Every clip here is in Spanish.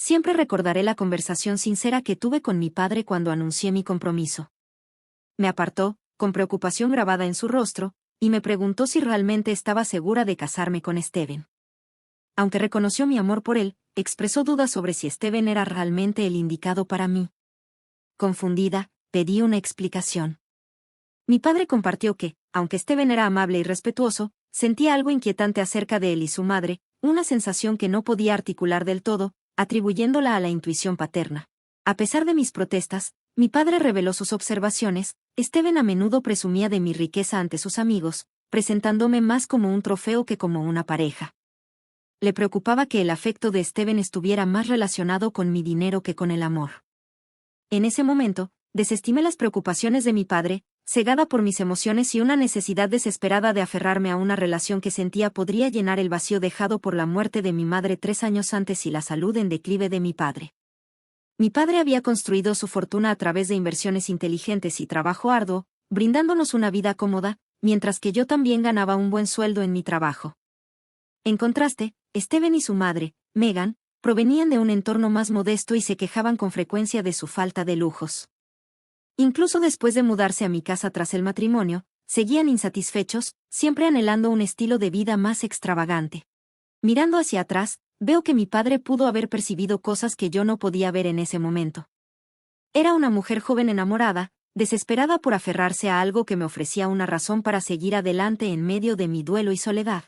siempre recordaré la conversación sincera que tuve con mi padre cuando anuncié mi compromiso. Me apartó, con preocupación grabada en su rostro, y me preguntó si realmente estaba segura de casarme con Steven. Aunque reconoció mi amor por él, expresó dudas sobre si Steven era realmente el indicado para mí. Confundida, pedí una explicación. Mi padre compartió que, aunque Steven era amable y respetuoso, sentía algo inquietante acerca de él y su madre, una sensación que no podía articular del todo, atribuyéndola a la intuición paterna. A pesar de mis protestas, mi padre reveló sus observaciones. Steven a menudo presumía de mi riqueza ante sus amigos, presentándome más como un trofeo que como una pareja. Le preocupaba que el afecto de Steven estuviera más relacionado con mi dinero que con el amor. En ese momento, desestimé las preocupaciones de mi padre, cegada por mis emociones y una necesidad desesperada de aferrarme a una relación que sentía podría llenar el vacío dejado por la muerte de mi madre 3 años antes y la salud en declive de mi padre. Mi padre había construido su fortuna a través de inversiones inteligentes y trabajo arduo, brindándonos una vida cómoda, mientras que yo también ganaba un buen sueldo en mi trabajo. En contraste, Steven y su madre, Megan, provenían de un entorno más modesto y se quejaban con frecuencia de su falta de lujos. Incluso después de mudarse a mi casa tras el matrimonio, seguían insatisfechos, siempre anhelando un estilo de vida más extravagante. Mirando hacia atrás, veo que mi padre pudo haber percibido cosas que yo no podía ver en ese momento. Era una mujer joven enamorada, desesperada por aferrarse a algo que me ofrecía una razón para seguir adelante en medio de mi duelo y soledad.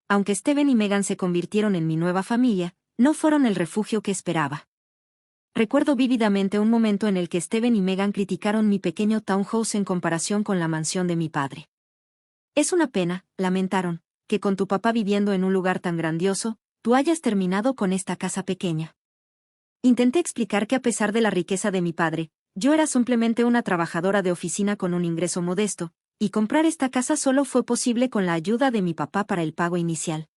Aunque Steven y Megan se convirtieron en mi nueva familia, no fueron el refugio que esperaba. Recuerdo vívidamente un momento en el que Steven y Megan criticaron mi pequeño townhouse en comparación con la mansión de mi padre. Es una pena, lamentaron, que con tu papá viviendo en un lugar tan grandioso, tú hayas terminado con esta casa pequeña. Intenté explicar que a pesar de la riqueza de mi padre, yo era simplemente una trabajadora de oficina con un ingreso modesto, y comprar esta casa solo fue posible con la ayuda de mi papá para el pago inicial.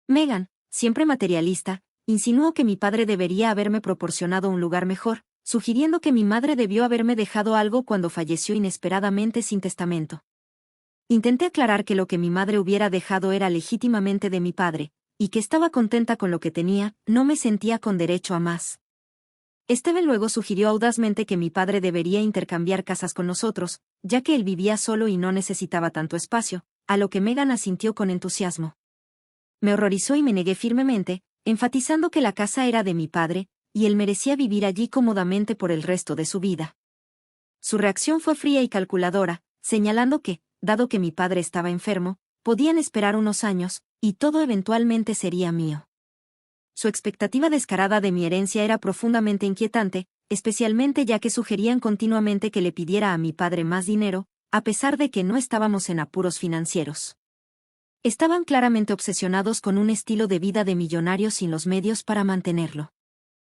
Megan, siempre materialista, insinuó que mi padre debería haberme proporcionado un lugar mejor, sugiriendo que mi madre debió haberme dejado algo cuando falleció inesperadamente sin testamento. Intenté aclarar que lo que mi madre hubiera dejado era legítimamente de mi padre, y que estaba contenta con lo que tenía, no me sentía con derecho a más. Steven luego sugirió audazmente que mi padre debería intercambiar casas con nosotros, ya que él vivía solo y no necesitaba tanto espacio, a lo que Megan asintió con entusiasmo. Me horrorizó y me negué firmemente, enfatizando que la casa era de mi padre, y él merecía vivir allí cómodamente por el resto de su vida. Su reacción fue fría y calculadora, señalando que, dado que mi padre estaba enfermo, podían esperar unos años, y todo eventualmente sería mío. Su expectativa descarada de mi herencia era profundamente inquietante, especialmente ya que sugerían continuamente que le pidiera a mi padre más dinero, a pesar de que no estábamos en apuros financieros. Estaban claramente obsesionados con un estilo de vida de millonario sin los medios para mantenerlo.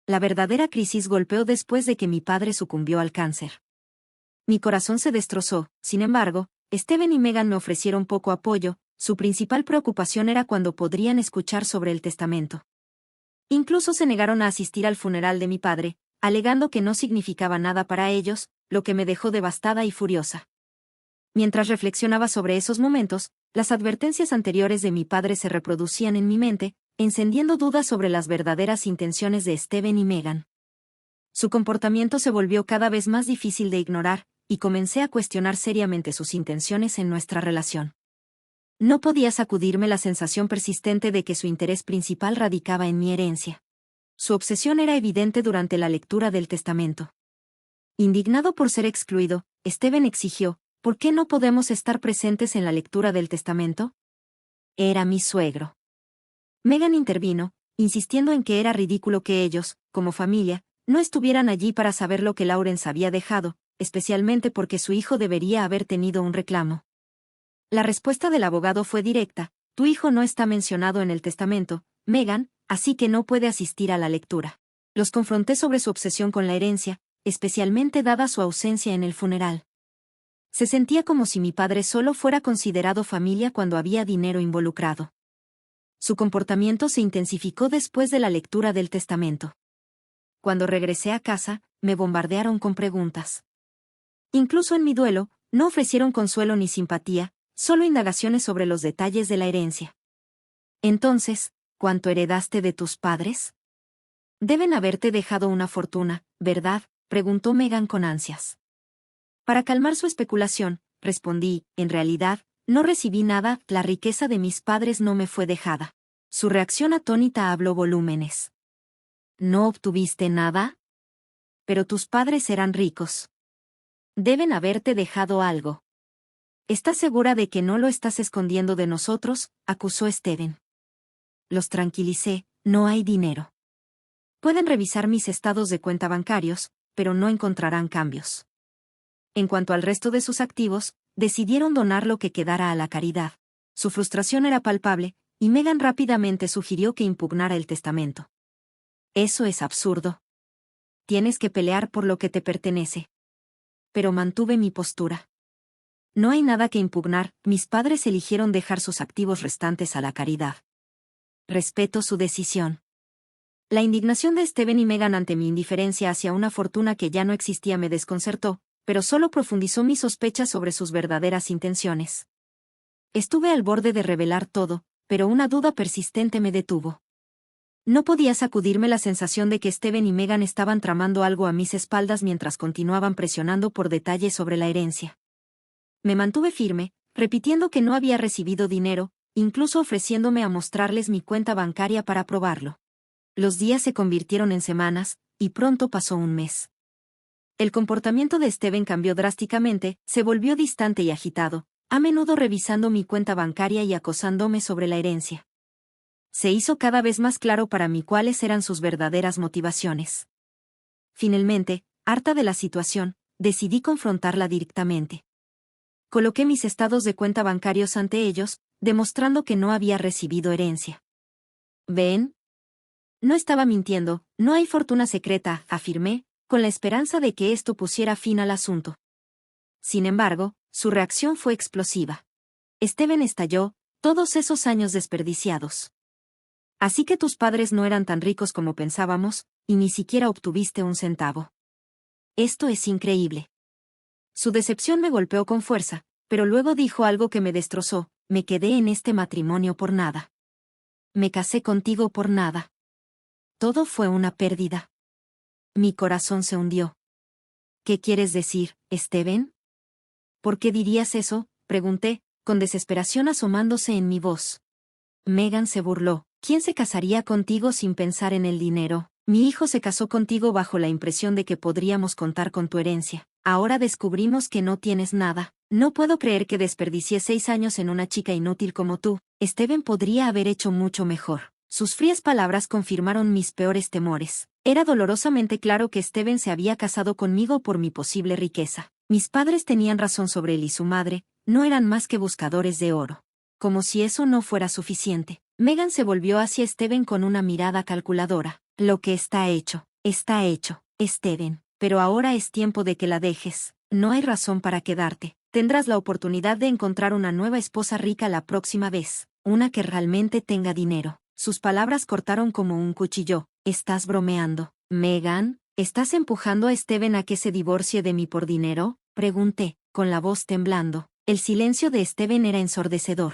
La verdadera crisis golpeó después de que mi padre sucumbió al cáncer. Mi corazón se destrozó, sin embargo, Steven y Megan me ofrecieron poco apoyo, su principal preocupación era cuándo podrían escuchar sobre el testamento. Incluso se negaron a asistir al funeral de mi padre, alegando que no significaba nada para ellos, lo que me dejó devastada y furiosa. Mientras reflexionaba sobre esos momentos, las advertencias anteriores de mi padre se reproducían en mi mente, encendiendo dudas sobre las verdaderas intenciones de Steven y Megan. Su comportamiento se volvió cada vez más difícil de ignorar, y comencé a cuestionar seriamente sus intenciones en nuestra relación. No podía sacudirme la sensación persistente de que su interés principal radicaba en mi herencia. Su obsesión era evidente durante la lectura del testamento. Indignado por ser excluido, Steven exigió: ¿por qué no podemos estar presentes en la lectura del testamento? Era mi suegro. Megan intervino, insistiendo en que era ridículo que ellos, como familia, no estuvieran allí para saber lo que Lawrence había dejado, especialmente porque su hijo debería haber tenido un reclamo. La respuesta del abogado fue directa: tu hijo no está mencionado en el testamento, Megan, así que no puede asistir a la lectura. Los confronté sobre su obsesión con la herencia, especialmente dada su ausencia en el funeral. Se sentía como si mi padre solo fuera considerado familia cuando había dinero involucrado. Su comportamiento se intensificó después de la lectura del testamento. Cuando regresé a casa, me bombardearon con preguntas. Incluso en mi duelo, no ofrecieron consuelo ni simpatía, solo indagaciones sobre los detalles de la herencia. Entonces, ¿cuánto heredaste de tus padres? Deben haberte dejado una fortuna, ¿verdad?, preguntó Megan con ansias. Para calmar su especulación, respondí, en realidad, no recibí nada, la riqueza de mis padres no me fue dejada. Su reacción atónita habló volúmenes. ¿No obtuviste nada? Pero tus padres eran ricos. Deben haberte dejado algo. ¿Estás segura de que no lo estás escondiendo de nosotros?, acusó Steven. Los tranquilicé, no hay dinero. Pueden revisar mis estados de cuenta bancarios, pero no encontrarán cambios. En cuanto al resto de sus activos, decidieron donar lo que quedara a la caridad. Su frustración era palpable, y Megan rápidamente sugirió que impugnara el testamento. Eso es absurdo. Tienes que pelear por lo que te pertenece. Pero mantuve mi postura. No hay nada que impugnar, mis padres eligieron dejar sus activos restantes a la caridad. Respeto su decisión. La indignación de Steven y Megan ante mi indiferencia hacia una fortuna que ya no existía me desconcertó, pero solo profundizó mis sospechas sobre sus verdaderas intenciones. Estuve al borde de revelar todo, pero una duda persistente me detuvo. No podía sacudirme la sensación de que Steven y Megan estaban tramando algo a mis espaldas mientras continuaban presionando por detalles sobre la herencia. Me mantuve firme, repitiendo que no había recibido dinero, incluso ofreciéndome a mostrarles mi cuenta bancaria para probarlo. Los días se convirtieron en semanas, y pronto pasó un mes. El comportamiento de Steven cambió drásticamente, se volvió distante y agitado, a menudo revisando mi cuenta bancaria y acosándome sobre la herencia. Se hizo cada vez más claro para mí cuáles eran sus verdaderas motivaciones. Finalmente, harta de la situación, decidí confrontarla directamente. Coloqué mis estados de cuenta bancarios ante ellos, demostrando que no había recibido herencia. ¿Ven? No estaba mintiendo, no hay fortuna secreta, afirmé, con la esperanza de que esto pusiera fin al asunto. Sin embargo, su reacción fue explosiva. Steven estalló, todos esos años desperdiciados. Así que tus padres no eran tan ricos como pensábamos, y ni siquiera obtuviste un centavo. Esto es increíble. Su decepción me golpeó con fuerza, pero luego dijo algo que me destrozó, me quedé en este matrimonio por nada. Me casé contigo por nada. Todo fue una pérdida. Mi corazón se hundió. ¿Qué quieres decir, Steven? ¿Por qué dirías eso?, pregunté, con desesperación asomándose en mi voz. Megan se burló. ¿Quién se casaría contigo sin pensar en el dinero? Mi hijo se casó contigo bajo la impresión de que podríamos contar con tu herencia. Ahora descubrimos que no tienes nada. No puedo creer que desperdicié 6 años en una chica inútil como tú. Steven podría haber hecho mucho mejor. Sus frías palabras confirmaron mis peores temores. Era dolorosamente claro que Steven se había casado conmigo por mi posible riqueza. Mis padres tenían razón sobre él y su madre, no eran más que buscadores de oro. Como si eso no fuera suficiente. Megan se volvió hacia Steven con una mirada calculadora. Lo que está hecho, Steven, pero ahora es tiempo de que la dejes. No hay razón para quedarte. Tendrás la oportunidad de encontrar una nueva esposa rica la próxima vez, una que realmente tenga dinero. Sus palabras cortaron como un cuchillo. ¿Estás bromeando, Megan? ¿Estás empujando a Steven a que se divorcie de mí por dinero?, pregunté, con la voz temblando. El silencio de Steven era ensordecedor.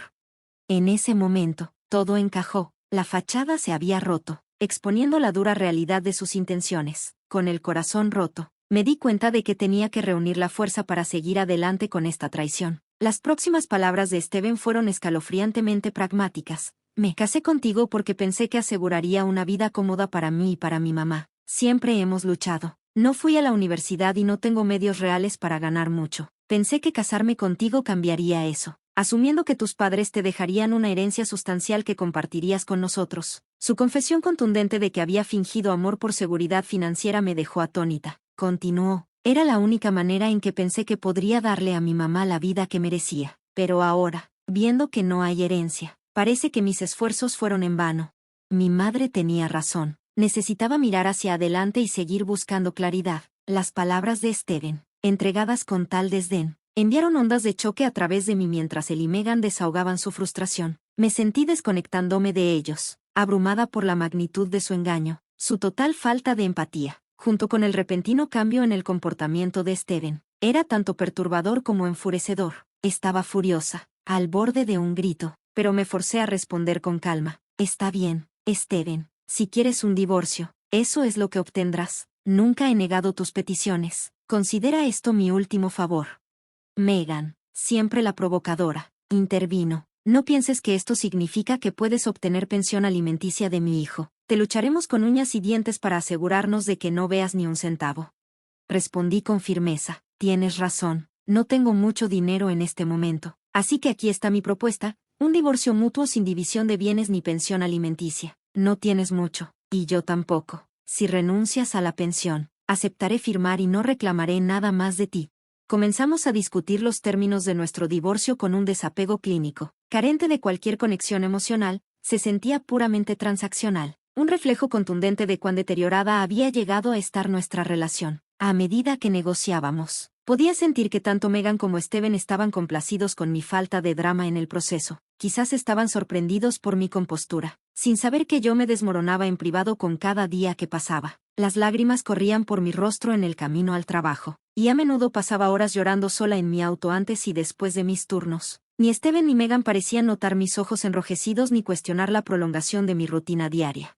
En ese momento, todo encajó, la fachada se había roto, exponiendo la dura realidad de sus intenciones. Con el corazón roto, me di cuenta de que tenía que reunir la fuerza para seguir adelante con esta traición. Las próximas palabras de Steven fueron escalofriantemente pragmáticas. Me casé contigo porque pensé que aseguraría una vida cómoda para mí y para mi mamá. Siempre hemos luchado. No fui a la universidad y no tengo medios reales para ganar mucho. Pensé que casarme contigo cambiaría eso, asumiendo que tus padres te dejarían una herencia sustancial que compartirías con nosotros. Su confesión contundente de que había fingido amor por seguridad financiera me dejó atónita. Continuó. Era la única manera en que pensé que podría darle a mi mamá la vida que merecía. Pero ahora, viendo que no hay herencia, parece que mis esfuerzos fueron en vano. Mi madre tenía razón. Necesitaba mirar hacia adelante y seguir buscando claridad. Las palabras de Steven, entregadas con tal desdén, enviaron ondas de choque a través de mí mientras él y Megan desahogaban su frustración. Me sentí desconectándome de ellos, abrumada por la magnitud de su engaño, su total falta de empatía, junto con el repentino cambio en el comportamiento de Steven. Era tanto perturbador como enfurecedor. Estaba furiosa, al borde de un grito, pero me forcé a responder con calma. Está bien, Steven, si quieres un divorcio, Eso es lo que obtendrás. Nunca he negado tus peticiones. Considera esto mi último favor. Megan, siempre la provocadora, intervino. No pienses que esto significa que puedes obtener pensión alimenticia de mi hijo. Te lucharemos con uñas y dientes para asegurarnos de que no veas ni un centavo. Respondí con firmeza. Tienes razón. No tengo mucho dinero en este momento. Así que aquí está mi propuesta. Un divorcio mutuo sin división de bienes ni pensión alimenticia. No tienes mucho. Y yo tampoco. Si renuncias a la pensión, aceptaré firmar y no reclamaré nada más de ti. Comenzamos a discutir los términos de nuestro divorcio con un desapego clínico. Carente de cualquier conexión emocional, se sentía puramente transaccional. Un reflejo contundente de cuán deteriorada había llegado a estar nuestra relación. A medida que negociábamos, podía sentir que tanto Megan como Steven estaban complacidos con mi falta de drama en el proceso. Quizás estaban sorprendidos por mi compostura, sin saber que yo me desmoronaba en privado con cada día que pasaba. Las lágrimas corrían por mi rostro en el camino al trabajo, y a menudo pasaba horas llorando sola en mi auto antes y después de mis turnos. Ni Steven ni Megan parecían notar mis ojos enrojecidos ni cuestionar la prolongación de mi rutina diaria.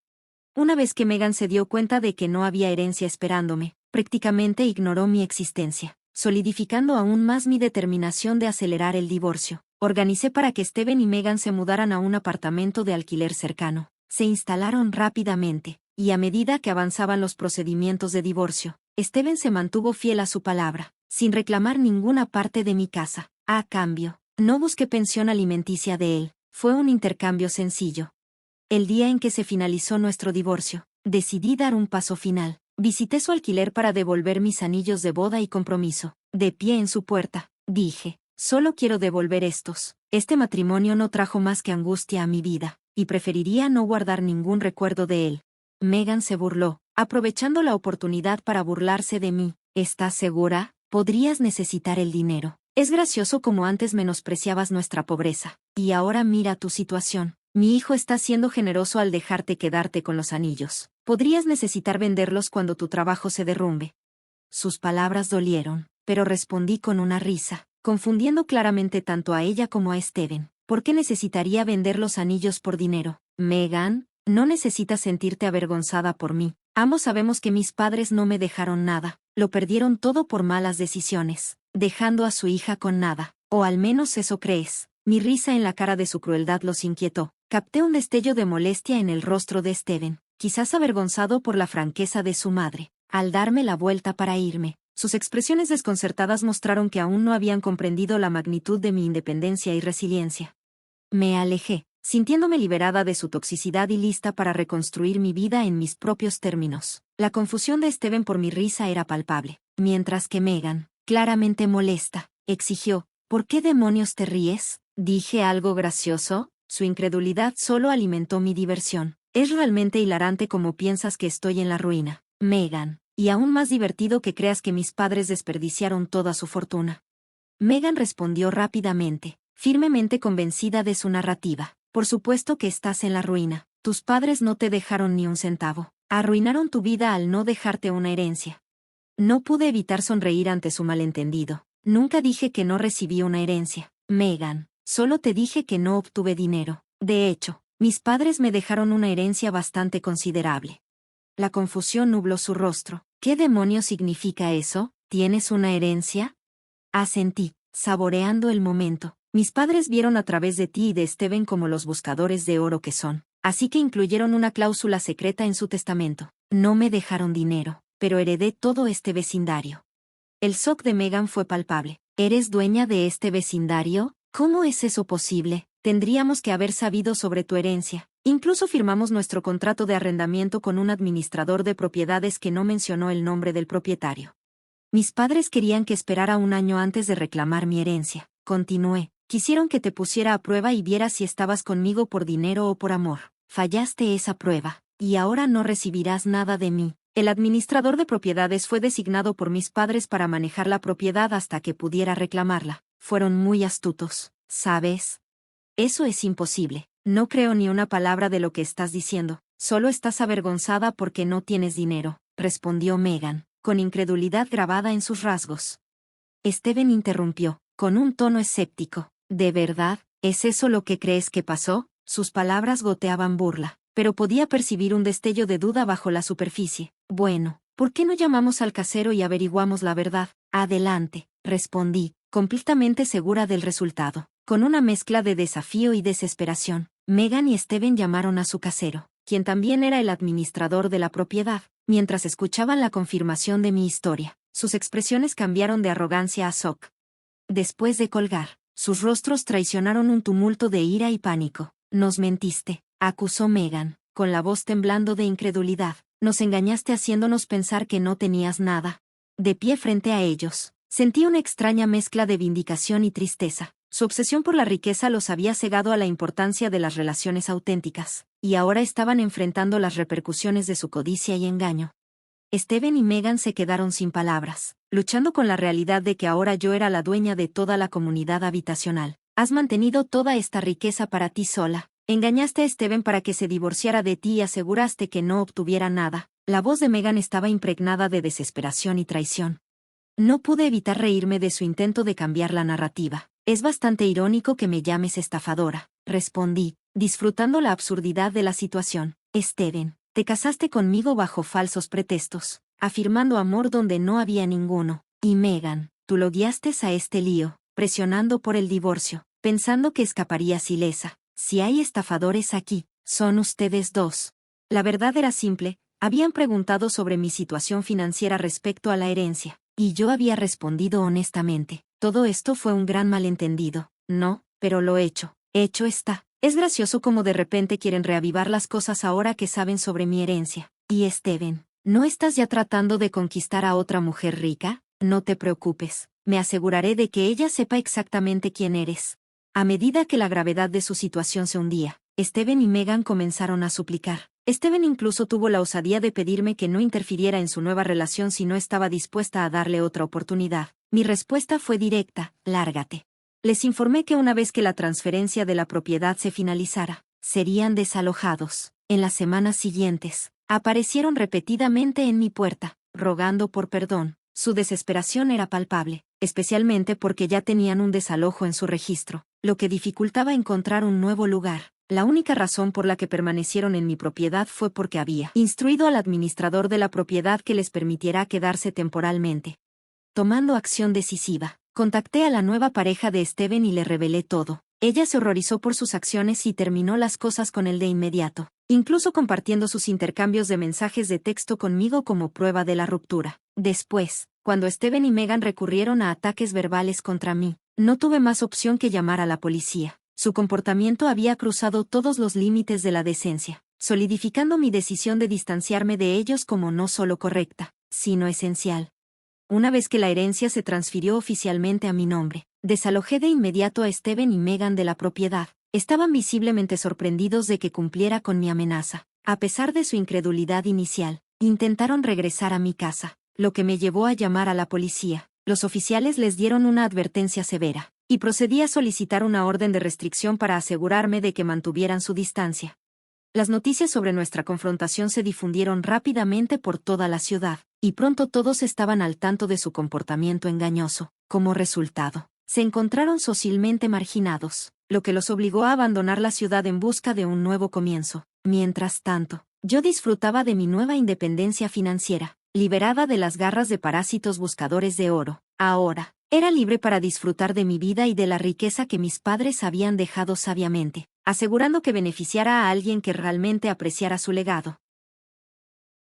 Una vez que Megan se dio cuenta de que no había herencia esperándome, prácticamente ignoró mi existencia, solidificando aún más mi determinación de acelerar el divorcio. Organicé para que Steven y Megan se mudaran a un apartamento de alquiler cercano. Se instalaron rápidamente, y a medida que avanzaban los procedimientos de divorcio, Steven se mantuvo fiel a su palabra, sin reclamar ninguna parte de mi casa. A cambio, no busqué pensión alimenticia de él. Fue un intercambio sencillo. El día en que se finalizó nuestro divorcio, decidí dar un paso final. Visité su alquiler para devolver mis anillos de boda y compromiso. De pie en su puerta, dije, solo quiero devolver estos. Este matrimonio no trajo más que angustia a mi vida, y preferiría no guardar ningún recuerdo de él. Megan se burló, aprovechando la oportunidad para burlarse de mí. ¿Estás segura? Podrías necesitar el dinero. Es gracioso como antes menospreciabas nuestra pobreza. Y ahora mira tu situación. Mi hijo está siendo generoso al dejarte quedarte con los anillos. Podrías necesitar venderlos cuando tu trabajo se derrumbe. Sus palabras dolieron, pero respondí con una risa, confundiendo claramente tanto a ella como a Steven. ¿Por qué necesitaría vender los anillos por dinero? Megan, no necesitas sentirte avergonzada por mí. Ambos sabemos que mis padres no me dejaron nada. Lo perdieron todo por malas decisiones, dejando a su hija con nada. O al menos eso crees. Mi risa en la cara de su crueldad los inquietó. Capté un destello de molestia en el rostro de Steven, quizás avergonzado por la franqueza de su madre. Al darme la vuelta para irme, sus expresiones desconcertadas mostraron que aún no habían comprendido la magnitud de mi independencia y resiliencia. Me alejé, sintiéndome liberada de su toxicidad y lista para reconstruir mi vida en mis propios términos. La confusión de Steven por mi risa era palpable, mientras que Megan, claramente molesta, exigió, ¿por qué demonios te ríes? ¿Dije algo gracioso? Su incredulidad solo alimentó mi diversión. Es realmente hilarante como piensas que estoy en la ruina, Megan, y aún más divertido que creas que mis padres desperdiciaron toda su fortuna. Megan respondió rápidamente, firmemente convencida de su narrativa. Por supuesto que estás en la ruina. Tus padres no te dejaron ni un centavo. Arruinaron tu vida al no dejarte una herencia. No pude evitar sonreír ante su malentendido. Nunca dije que no recibí una herencia, Megan. Solo te dije que no obtuve dinero. De hecho, mis padres me dejaron una herencia bastante considerable. La confusión nubló su rostro. ¿Qué demonios significa eso? ¿Tienes una herencia? Asentí, saboreando el momento. Mis padres vieron a través de ti y de Steven como los buscadores de oro que son, así que incluyeron una cláusula secreta en su testamento. No me dejaron dinero, pero heredé todo este vecindario. El shock de Megan fue palpable. ¿Eres dueña de este vecindario? ¿Cómo es eso posible? Tendríamos que haber sabido sobre tu herencia. Incluso firmamos nuestro contrato de arrendamiento con un administrador de propiedades que no mencionó el nombre del propietario. Mis padres querían que esperara un año antes de reclamar mi herencia. Continué. Quisieron que te pusiera a prueba y viera si estabas conmigo por dinero o por amor. Fallaste esa prueba, y ahora no recibirás nada de mí. El administrador de propiedades fue designado por mis padres para manejar la propiedad hasta que pudiera reclamarla. Fueron muy astutos, ¿sabes? Eso es imposible. No creo ni una palabra de lo que estás diciendo. Solo estás avergonzada porque no tienes dinero, respondió Megan, con incredulidad grabada en sus rasgos. Steven interrumpió, con un tono escéptico. ¿De verdad? ¿Es eso lo que crees que pasó? Sus palabras goteaban burla, pero podía percibir un destello de duda bajo la superficie. Bueno, ¿por qué no llamamos al casero y averiguamos la verdad? Adelante, respondí, completamente segura del resultado. Con una mezcla de desafío y desesperación, Megan y Steven llamaron a su casero, quien también era el administrador de la propiedad. Mientras escuchaban la confirmación de mi historia, sus expresiones cambiaron de arrogancia a shock. Después de colgar, sus rostros traicionaron un tumulto de ira y pánico. «Nos mentiste», acusó Megan, con la voz temblando de incredulidad. «Nos engañaste haciéndonos pensar que no tenías nada». De pie frente a ellos, sentí una extraña mezcla de vindicación y tristeza. Su obsesión por la riqueza los había cegado a la importancia de las relaciones auténticas, y ahora estaban enfrentando las repercusiones de su codicia y engaño. Steven y Megan se quedaron sin palabras, luchando con la realidad de que ahora yo era la dueña de toda la comunidad habitacional. «Has mantenido toda esta riqueza para ti sola. Engañaste a Steven para que se divorciara de ti y aseguraste que no obtuviera nada». La voz de Megan estaba impregnada de desesperación y traición. No pude evitar reírme de su intento de cambiar la narrativa. «Es bastante irónico que me llames estafadora», respondí, disfrutando la absurdidad de la situación. «Steven, te casaste conmigo bajo falsos pretextos, afirmando amor donde no había ninguno. Y Megan, tú lo guiaste a este lío, presionando por el divorcio, pensando que escaparías ilesa. Si hay estafadores aquí, son ustedes dos». La verdad era simple, habían preguntado sobre mi situación financiera respecto a la herencia, y yo había respondido honestamente. Todo esto fue un gran malentendido. No, pero lo hecho está. Es gracioso como de repente quieren reavivar las cosas ahora que saben sobre mi herencia. Y Steven, ¿no estás ya tratando de conquistar a otra mujer rica? No te preocupes, me aseguraré de que ella sepa exactamente quién eres. A medida que la gravedad de su situación se hundía, Steven y Megan comenzaron a suplicar. Steven incluso tuvo la osadía de pedirme que no interfiriera en su nueva relación si no estaba dispuesta a darle otra oportunidad. Mi respuesta fue directa: lárgate. Les informé que una vez que la transferencia de la propiedad se finalizara, serían desalojados. En las semanas siguientes, aparecieron repetidamente en mi puerta, rogando por perdón. Su desesperación era palpable, especialmente porque ya tenían un desalojo en su registro, lo que dificultaba encontrar un nuevo lugar. La única razón por la que permanecieron en mi propiedad fue porque había instruido al administrador de la propiedad que les permitiera quedarse temporalmente. Tomando acción decisiva, contacté a la nueva pareja de Steven y le revelé todo. Ella se horrorizó por sus acciones y terminó las cosas con él de inmediato, incluso compartiendo sus intercambios de mensajes de texto conmigo como prueba de la ruptura. Después, cuando Steven y Megan recurrieron a ataques verbales contra mí, no tuve más opción que llamar a la policía. Su comportamiento había cruzado todos los límites de la decencia, solidificando mi decisión de distanciarme de ellos como no solo correcta, sino esencial. Una vez que la herencia se transfirió oficialmente a mi nombre, desalojé de inmediato a Steven y Megan de la propiedad. Estaban visiblemente sorprendidos de que cumpliera con mi amenaza. A pesar de su incredulidad inicial, intentaron regresar a mi casa, lo que me llevó a llamar a la policía. Los oficiales les dieron una advertencia severa, y procedí a solicitar una orden de restricción para asegurarme de que mantuvieran su distancia. Las noticias sobre nuestra confrontación se difundieron rápidamente por toda la ciudad, y pronto todos estaban al tanto de su comportamiento engañoso. Como resultado, se encontraron socialmente marginados, lo que los obligó a abandonar la ciudad en busca de un nuevo comienzo. Mientras tanto, yo disfrutaba de mi nueva independencia financiera, liberada de las garras de parásitos buscadores de oro. Ahora, era libre para disfrutar de mi vida y de la riqueza que mis padres habían dejado sabiamente, asegurando que beneficiara a alguien que realmente apreciara su legado.